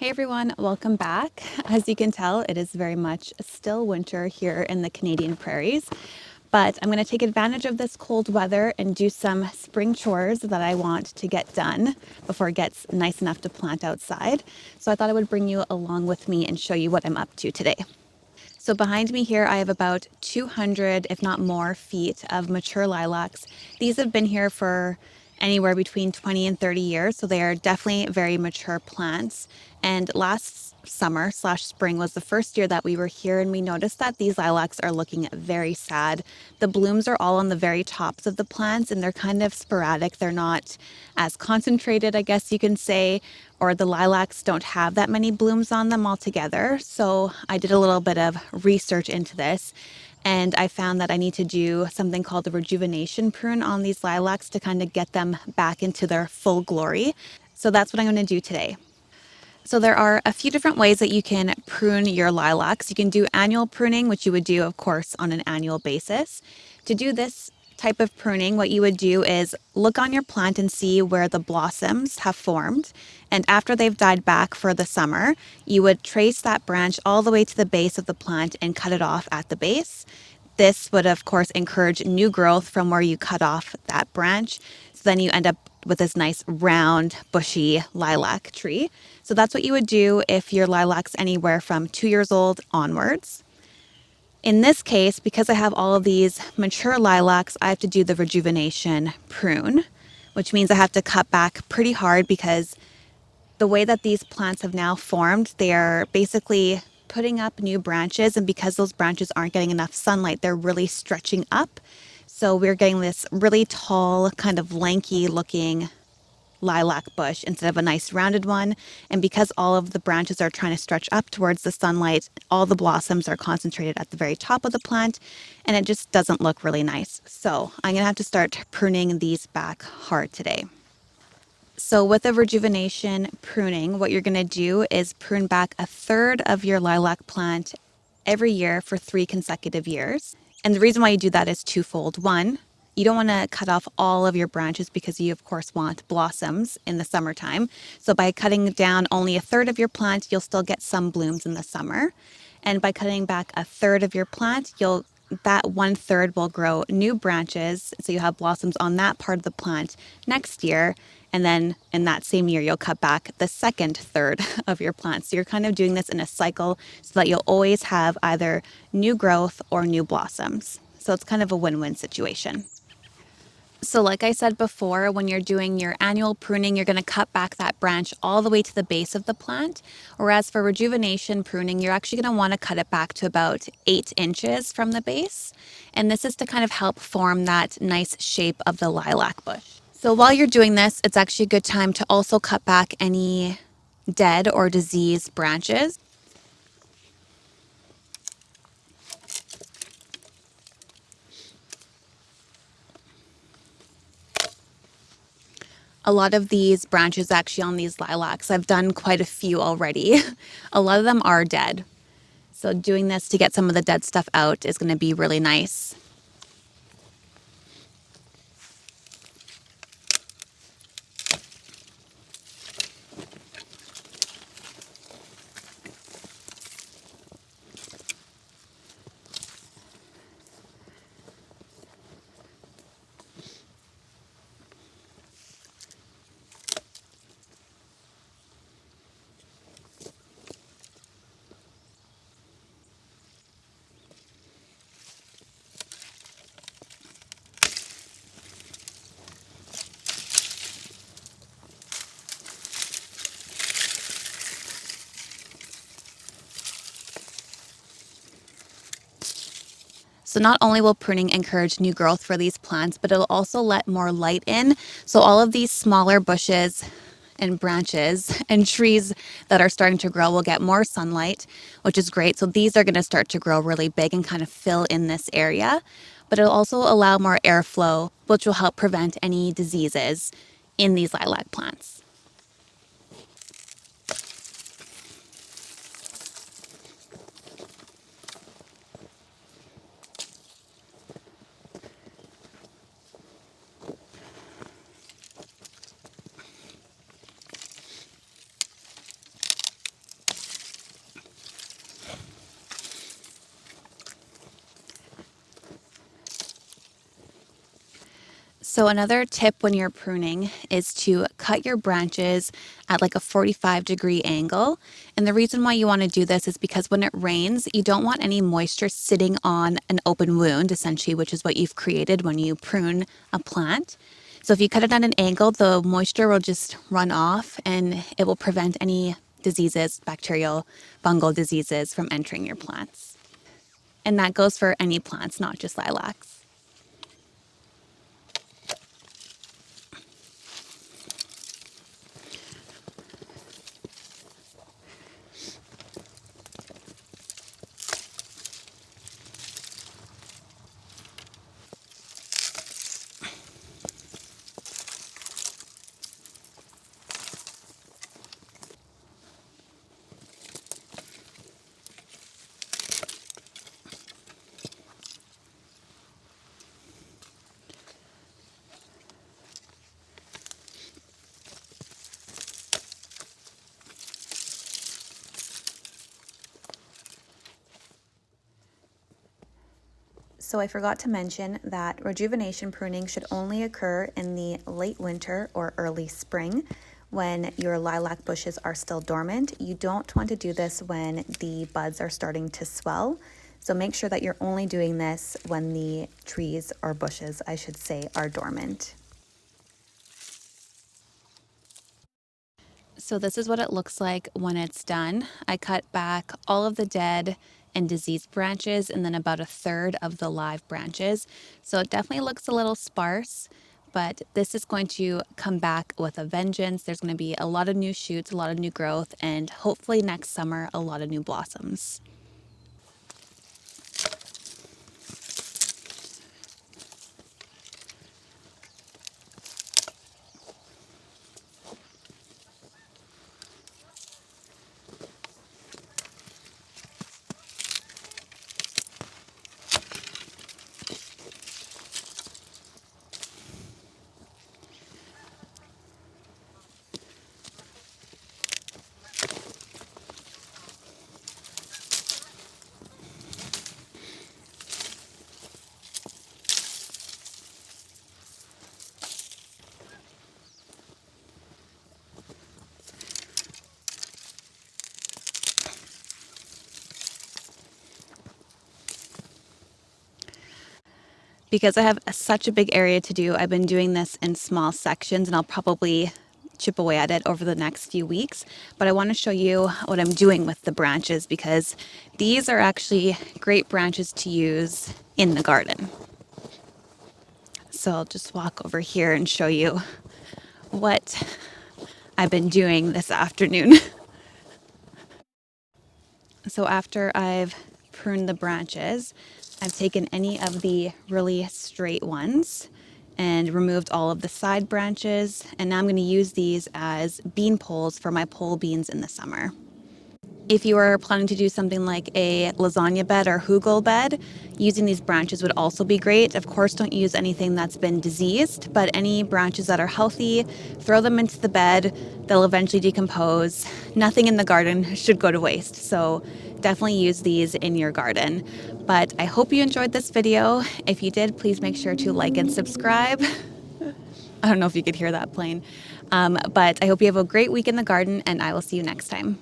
Hey everyone, welcome back. As you can tell, it is very much still winter here in the Canadian prairies, but I'm going to take advantage of this cold weather and do some spring chores that I want to get done before it gets nice enough to plant outside. So I thought I would bring you along with me and show you what I'm up to today. So behind me here, I have about 200, if not more, feet of mature lilacs. These have been here for anywhere between 20 and 30 years, so they are definitely very mature plants. And last summer slash spring was the first year that we were here, and we noticed that these lilacs are looking very sad. The blooms are all on the very tops of the plants, and they're kind of sporadic. They're not as concentrated, I guess you can say, or the lilacs don't have that many blooms on them altogether. So I did a little bit of research into this, and I found that I need to do something called the rejuvenation prune on these lilacs to kind of get them back into their full glory. So that's what I'm going to do today. So there are a few different ways that you can prune your lilacs. You can do annual pruning, which you would do, of course, on an annual basis. To do this type of pruning, what you would do is look on your plant and see where the blossoms have formed. And after they've died back for the summer, you would trace that branch all the way to the base of the plant and cut it off at the base. This would, of course, encourage new growth from where you cut off that branch. So then you end up with this nice round, bushy lilac tree. So that's what you would do if your lilac's anywhere from 2 years old onwards. In this case, because I have all of these mature lilacs, I have to do the rejuvenation prune, which means I have to cut back pretty hard because the way that these plants have now formed, they are basically putting up new branches, and because those branches aren't getting enough sunlight, they're really stretching up. So we're getting this really tall, kind of lanky looking lilac bush instead of a nice rounded one. And because all of the branches are trying to stretch up towards the sunlight, all the blossoms are concentrated at the very top of the plant, and it just doesn't look really nice. So I'm gonna have to start pruning these back hard today. So with a rejuvenation pruning, what you're going to do is prune back a third of your lilac plant every year for 3 consecutive years. And the reason why you do that is twofold. One, you don't want to cut off all of your branches because you, of course, want blossoms in the summertime. So by cutting down only a third of your plant, you'll still get some blooms in the summer. And by cutting back a third of your plant, that 1/3 will grow new branches. So you have blossoms on that part of the plant next year. And then in that same year, you'll cut back the second third of your plant. So you're kind of doing this in a cycle so that you'll always have either new growth or new blossoms. So it's kind of a win-win situation. So like I said before, when you're doing your annual pruning, you're going to cut back that branch all the way to the base of the plant. Whereas for rejuvenation pruning, you're actually going to want to cut it back to about 8 inches from the base. And this is to kind of help form that nice shape of the lilac bush. So while you're doing this, it's actually a good time to also cut back any dead or diseased branches. A lot of these branches actually on these lilacs, I've done quite a few already. A lot of them are dead. So doing this to get some of the dead stuff out is going to be really nice. So not only will pruning encourage new growth for these plants, but it'll also let more light in. So all of these smaller bushes and branches and trees that are starting to grow will get more sunlight, which is great. So these are going to start to grow really big and kind of fill in this area. But it'll also allow more airflow, which will help prevent any diseases in these lilac plants. So another tip when you're pruning is to cut your branches at like a 45-degree angle. And the reason why you want to do this is because when it rains, you don't want any moisture sitting on an open wound, essentially, which is what you've created when you prune a plant. So if you cut it at an angle, the moisture will just run off and it will prevent any diseases, bacterial, fungal diseases from entering your plants. And that goes for any plants, not just lilacs. So I forgot to mention that rejuvenation pruning should only occur in the late winter or early spring when your lilac bushes are still dormant. You don't want to do this when the buds are starting to swell. So make sure that you're only doing this when the trees or bushes, I should say, are dormant. So this is what it looks like when it's done. I cut back all of the dead and diseased branches and then about a third of the live branches. So it definitely looks a little sparse, but this is going to come back with a vengeance. There's going to be a lot of new shoots, a lot of new growth, and hopefully next summer, a lot of new blossoms. Because I have such a big area to do, I've been doing this in small sections and I'll probably chip away at it over the next few weeks. But I want to show you what I'm doing with the branches because these are actually great branches to use in the garden. So I'll just walk over here and show you what I've been doing this afternoon. So after I've pruned the branches, I've taken any of the really straight ones and removed all of the side branches. And now I'm going to use these as bean poles for my pole beans in the summer. If you are planning to do something like a lasagna bed or hugel bed, using these branches would also be great. Of course, don't use anything that's been diseased, but any branches that are healthy, throw them into the bed. They'll eventually decompose. Nothing in the garden should go to waste. So definitely use these in your garden. But I hope you enjoyed this video. If you did, please make sure to like and subscribe. I don't know if you could hear that plane. But I hope you have a great week in the garden and I will see you next time.